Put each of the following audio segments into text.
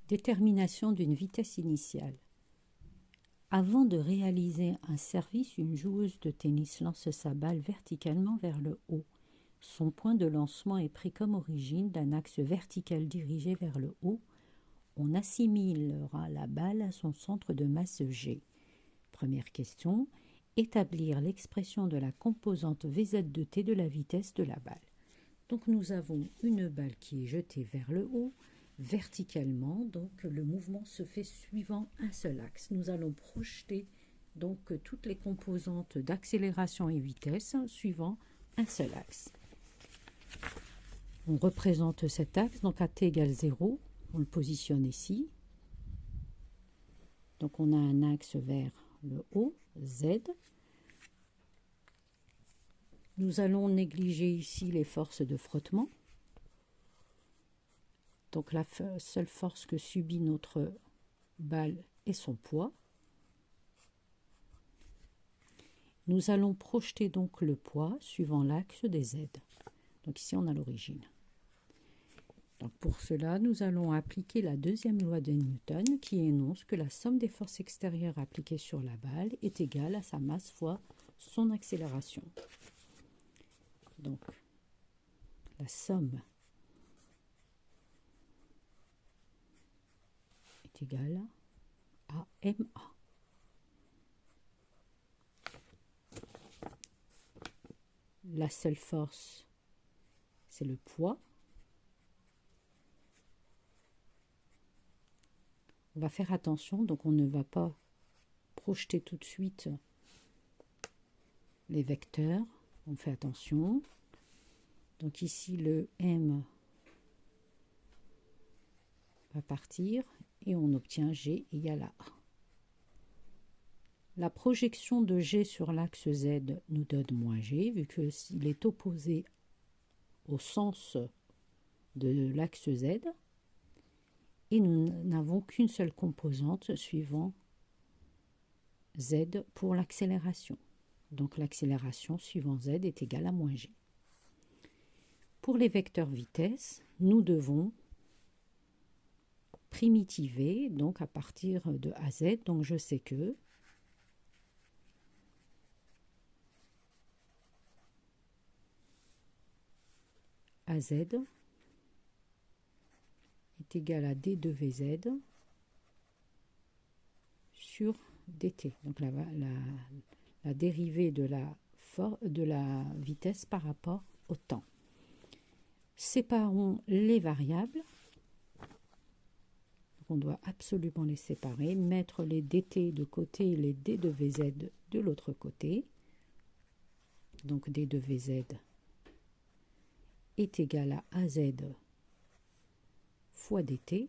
Détermination d'une vitesse initiale. Avant de réaliser un service, une joueuse de tennis lance sa balle verticalement vers le haut. Son point de lancement est pris comme origine d'un axe vertical dirigé vers le haut. On assimilera la balle à son centre de masse G. Première question. Établir l'expression de la composante Vz de t de la vitesse de la balle. Donc nous avons une balle qui est jetée vers le haut, verticalement, donc le mouvement se fait suivant un seul axe. Nous allons projeter donc toutes les composantes d'accélération et vitesse suivant un seul axe. On représente cet axe, donc à t égale 0, on le positionne ici. Donc on a un axe vers le haut, Z. Nous allons négliger ici les forces de frottement. Donc la seule force que subit notre balle est son poids. Nous allons projeter donc le poids suivant l'axe des Z. Donc ici on a l'origine. Donc pour cela, nous allons appliquer la deuxième loi de Newton qui énonce que la somme des forces extérieures appliquées sur la balle est égale à sa masse fois son accélération. Donc la somme est égale à MA. La seule force, c'est le poids. On va faire attention, donc on ne va pas projeter tout de suite les vecteurs. On fait attention. Donc ici, le M va partir et on obtient G égale à A. La projection de G sur l'axe Z nous donne moins G, vu qu'il est opposé au sens de l'axe Z. Et nous n'avons qu'une seule composante suivant Z pour l'accélération. Donc l'accélération suivant Z est égale à moins G. Pour les vecteurs vitesse, nous devons primitiver, donc à partir de AZ, donc je sais que AZ est égal à d de Vz sur dt. Donc la dérivée de la vitesse par rapport au temps. Séparons les variables. On doit absolument les séparer, mettre les dt de côté et les d de Vz de l'autre côté. Donc d de Vz est égal à AZ fois dt.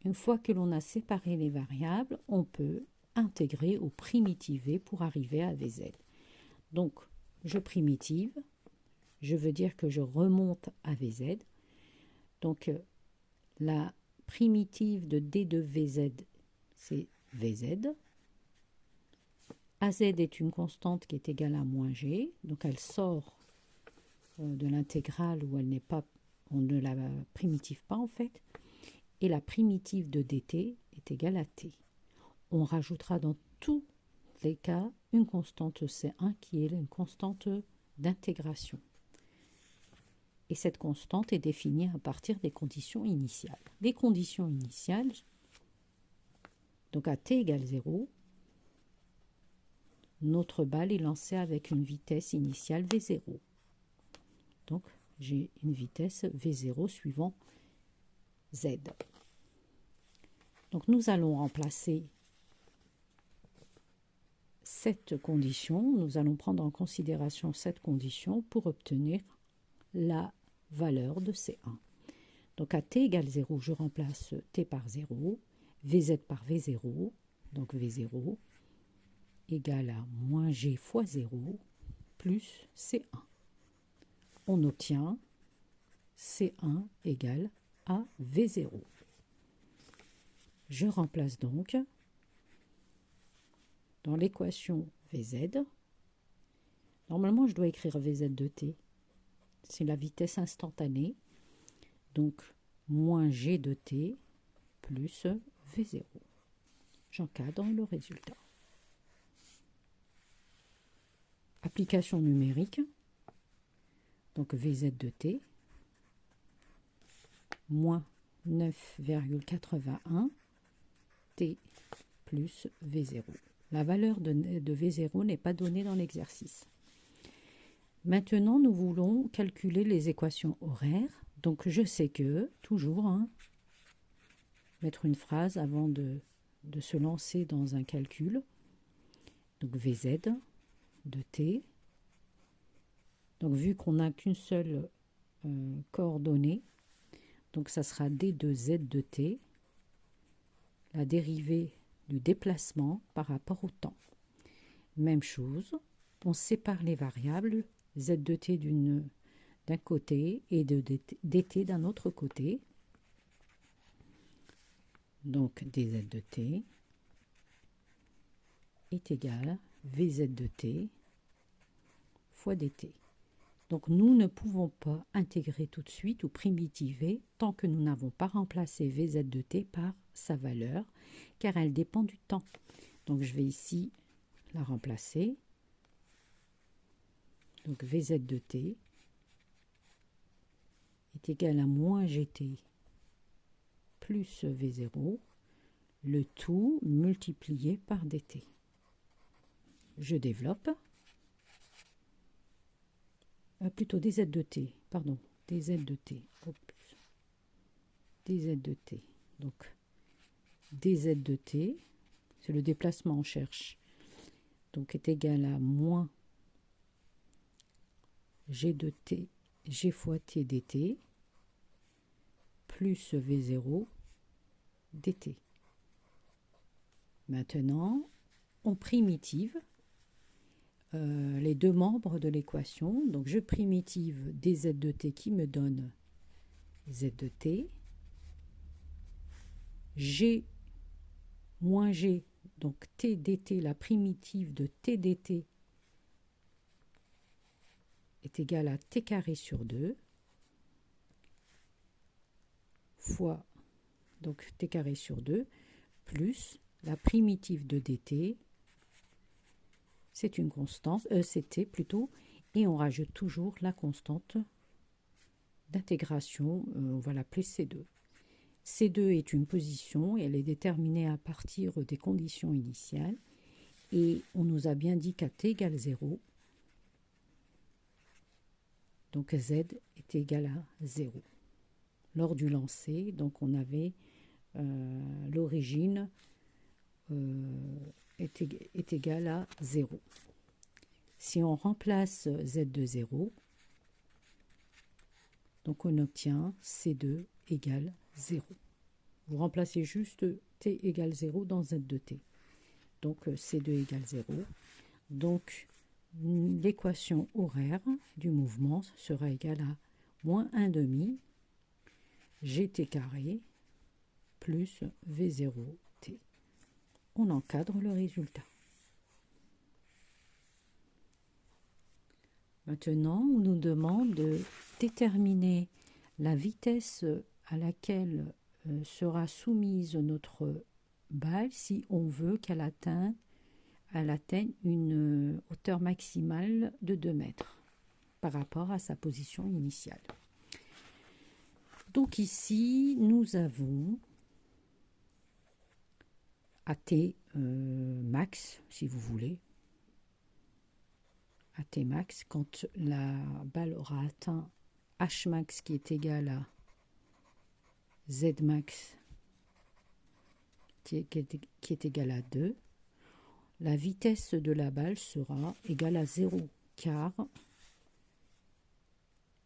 Une fois que l'on a séparé les variables, on peut intégrer ou primitiver pour arriver à Vz. Donc, je primitive, je veux dire que je remonte à Vz. Donc, la primitive de d de Vz, c'est Vz. Az est une constante qui est égale à moins g, donc elle sort de l'intégrale où elle n'est pas, on ne la primitive pas en fait, et la primitive de dt est égale à t. On rajoutera dans tous les cas une constante C1 qui est une constante d'intégration. Et cette constante est définie à partir des conditions initiales. Les conditions initiales, donc à t égale 0, notre balle est lancée avec une vitesse initiale V0. Donc j'ai une vitesse V0 suivant Z. Donc nous allons remplacer cette condition, nous allons prendre en considération cette condition pour obtenir la valeur de C1. Donc à t égale 0, je remplace t par 0, Vz par V0, donc V0 égale à moins g fois 0 plus C1. On obtient C1 égale à V0. Je remplace donc dans l'équation Vz. Normalement, je dois écrire Vz de t. C'est la vitesse instantanée. Donc, moins G de t plus V0. J'encadre le résultat. Application numérique, donc Vz de t, moins 9,81 t plus V0. La valeur de V0 n'est pas donnée dans l'exercice. Maintenant, nous voulons calculer les équations horaires. Donc, je sais que, toujours, mettre une phrase avant de se lancer dans un calcul. Donc, Vz de t. Donc, vu qu'on n'a qu'une seule coordonnée, donc ça sera d de z de t, la dérivée du déplacement par rapport au temps. Même chose, on sépare les variables, z de t d'un côté et de dt d'un autre côté. Donc dz de t est égal à vz de t fois dt. Donc nous ne pouvons pas intégrer tout de suite ou primitiver tant que nous n'avons pas remplacé vz de t par sa valeur, car elle dépend du temps. Donc je vais ici la remplacer. Donc vz de t est égal à moins gt plus v0, le tout multiplié par dt. Je développe. Plutôt dz de t, pardon, dz de t. Oups. Dz de t. Donc dz de t, c'est le déplacement on cherche, donc est égal à moins g de t, g fois t dt, plus v0 dt. Maintenant, on primitive les deux membres de l'équation. Donc je primitive dz de t qui me donne z de t, g moins g, donc t dt, la primitive de t dt est égale à t carré sur 2 fois, donc t carré sur 2 plus la primitive de dt, c'est une constante, c'est t plutôt, et on rajoute toujours la constante d'intégration, on va l'appeler C2. C2 est une position et elle est déterminée à partir des conditions initiales, et on nous a bien dit qu'à t égale 0, donc z est égal à 0. Lors du lancer, donc on avait l'origine est égal à 0. Si on remplace z de 0, donc on obtient C2 égale 0. Vous remplacez juste t égale 0 dans z de t. Donc C2 égale 0. Donc l'équation horaire du mouvement sera égale à moins 1/2 gt carré plus v0t. On encadre le résultat. Maintenant, on nous demande de déterminer la vitesse à laquelle sera soumise notre balle si on veut qu'elle atteigne une hauteur maximale de 2 mètres par rapport à sa position initiale. Donc ici, nous avons AT max, si vous voulez, AT max, quand la balle aura atteint H max qui est égal à Z max qui est égal à 2, la vitesse de la balle sera égale à 0, car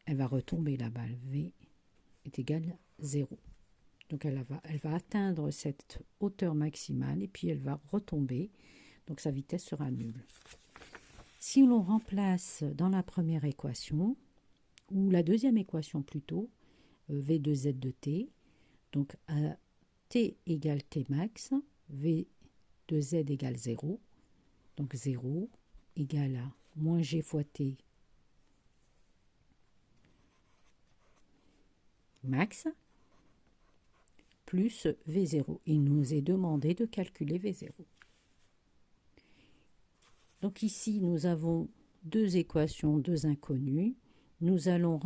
elle va retomber, la balle V est égale à 0. Donc elle va atteindre cette hauteur maximale et puis elle va retomber, donc sa vitesse sera nulle. Si l'on remplace dans la première équation, ou la deuxième équation plutôt, V de Z de t, donc à t égale t max, V de Z égale 0, donc 0 égale à moins g fois t max, plus V0. Il nous est demandé de calculer V0. Donc ici, nous avons deux équations, deux inconnues. Nous allons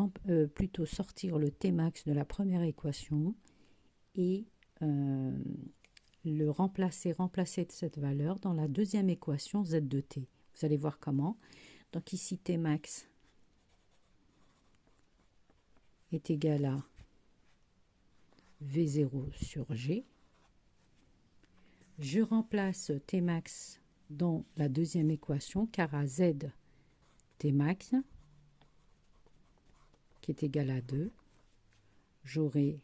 plutôt sortir le Tmax de la première équation et le remplacer de cette valeur dans la deuxième équation Z de t. Vous allez voir comment. Donc ici, Tmax est égal à V0 sur G. Je remplace Tmax dans la deuxième équation car à Z Tmax qui est égal à 2, j'aurai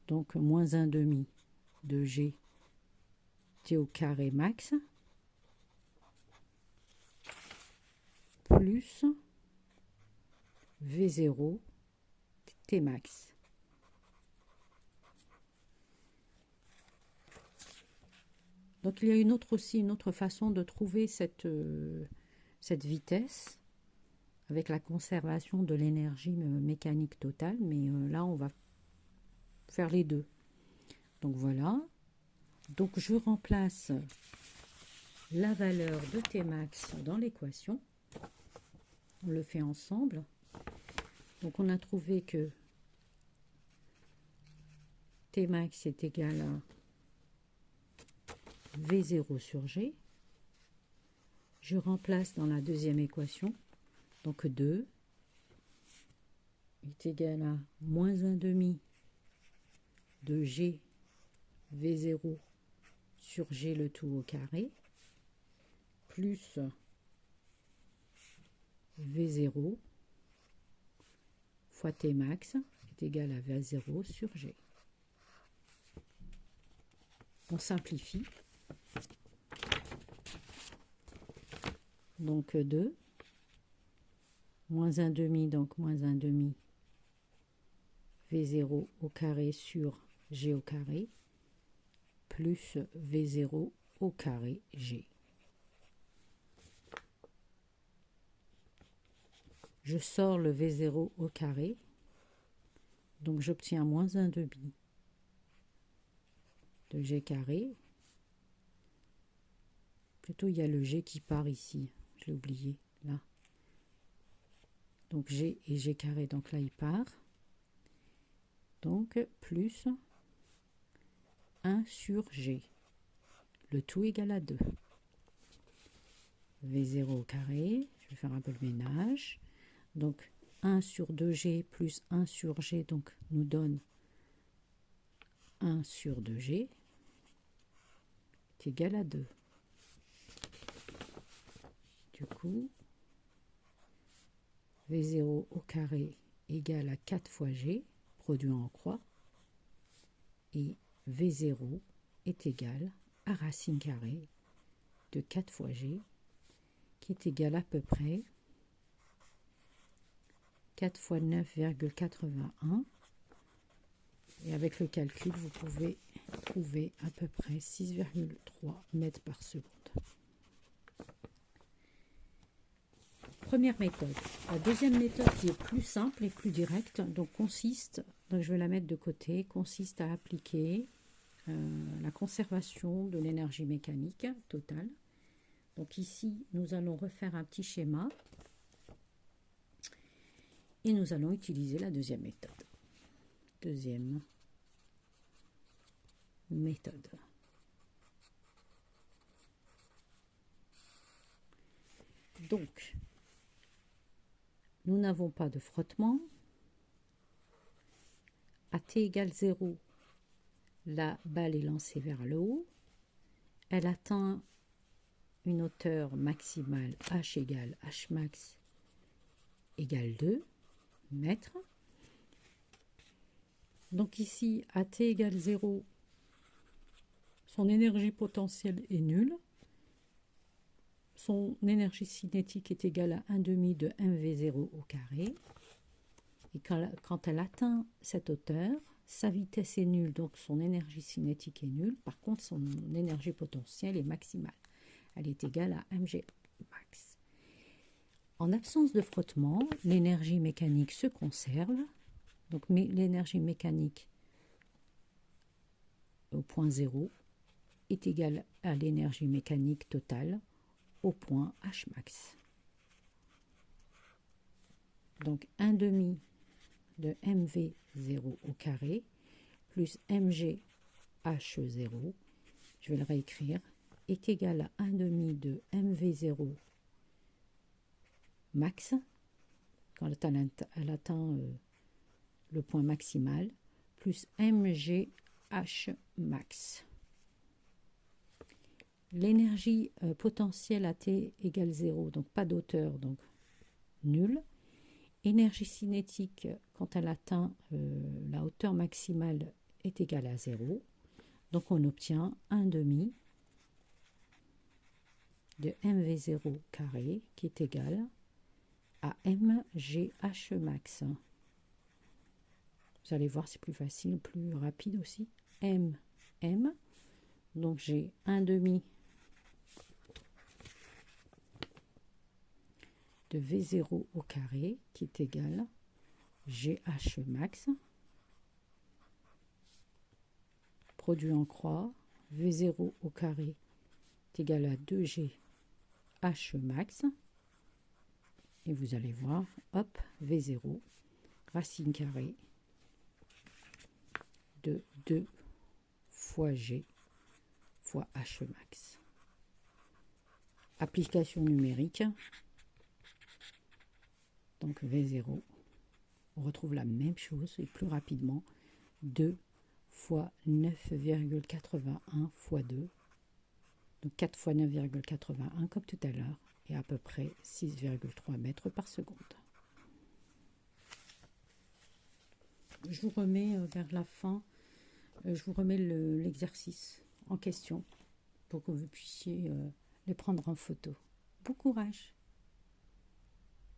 donc moins 1 demi de G T au carré max plus V0 T max. Donc il y a une autre façon de trouver cette vitesse avec la conservation de l'énergie mécanique totale, mais là on va faire les deux. Donc voilà. Donc je remplace la valeur de Tmax dans l'équation. On le fait ensemble. Donc on a trouvé que Tmax est égal à V0 sur G. Je remplace dans la deuxième équation. Donc 2 est égal à moins 1 demi de G V0 sur G le tout au carré plus V0 fois Tmax est égal à V0 sur G. On simplifie. Donc 2 moins 1 demi, donc moins 1 demi V0 au carré sur G au carré plus V0 au carré G. Je sors le V0 au carré, donc j'obtiens moins 1 demi de G carré. Plutôt, il y a le G qui part ici, je l'ai oublié, là. Donc G et G carré, donc là il part. Donc plus 1 sur G, le tout égal à 2. V0 au carré, je vais faire un peu le ménage. Donc 1 sur 2G plus 1 sur G, donc nous donne 1 sur 2G est égal à 2. Du coup, V0 au carré égale à 4 fois G, produit en croix, et V0 est égal à racine carrée de 4 fois G, qui est égal à peu près 4 fois 9,81. Et avec le calcul, vous pouvez trouver à peu près 6,3 mètres par seconde. Première méthode. La deuxième méthode qui est plus simple et plus directe, donc je vais la mettre de côté, consiste à appliquer la conservation de l'énergie mécanique totale. Donc ici, nous allons refaire un petit schéma et nous allons utiliser la deuxième méthode. Deuxième méthode. Donc, nous n'avons pas de frottement. À t égale 0, la balle est lancée vers le haut. Elle atteint une hauteur maximale h égale h max égale 2 mètres. Donc ici, à t égale 0, son énergie potentielle est nulle. Son énergie cinétique est égale à 1 demi de mv0 au carré. Et quand elle atteint cette hauteur, sa vitesse est nulle, donc son énergie cinétique est nulle. Par contre, son énergie potentielle est maximale. Elle est égale à mg max. En absence de frottement, l'énergie mécanique se conserve. Donc l'énergie mécanique point 0 est égal à l'énergie mécanique totale au point H max. Donc 1 demi de mv0 au carré plus mg h0, je vais le réécrire, est égal à 1 demi de mv0 max, quand elle atteint le point maximal, plus mgh max. L'énergie potentielle à t égale 0, donc pas d'auteur, donc nul. Énergie cinétique, quand elle atteint la hauteur maximale, est égale à 0. Donc on obtient 1 demi de mv0 carré qui est égal à mgh max. Vous allez voir, c'est plus facile, plus rapide aussi. m. Donc j'ai 1 demi de V0 au carré qui est égal à GH max. Produit en croix, V0 au carré est égal à 2GH max. Et vous allez voir, hop, V0, racine carrée de 2 fois G fois H max. Application numérique. Donc V0, on retrouve la même chose et plus rapidement, 2 fois 9,81 fois 2, donc 4 fois 9,81 comme tout à l'heure, et à peu près 6,3 mètres par seconde. Je vous remets vers la fin, je vous remets l'exercice en question pour que vous puissiez les prendre en photo. Bon courage!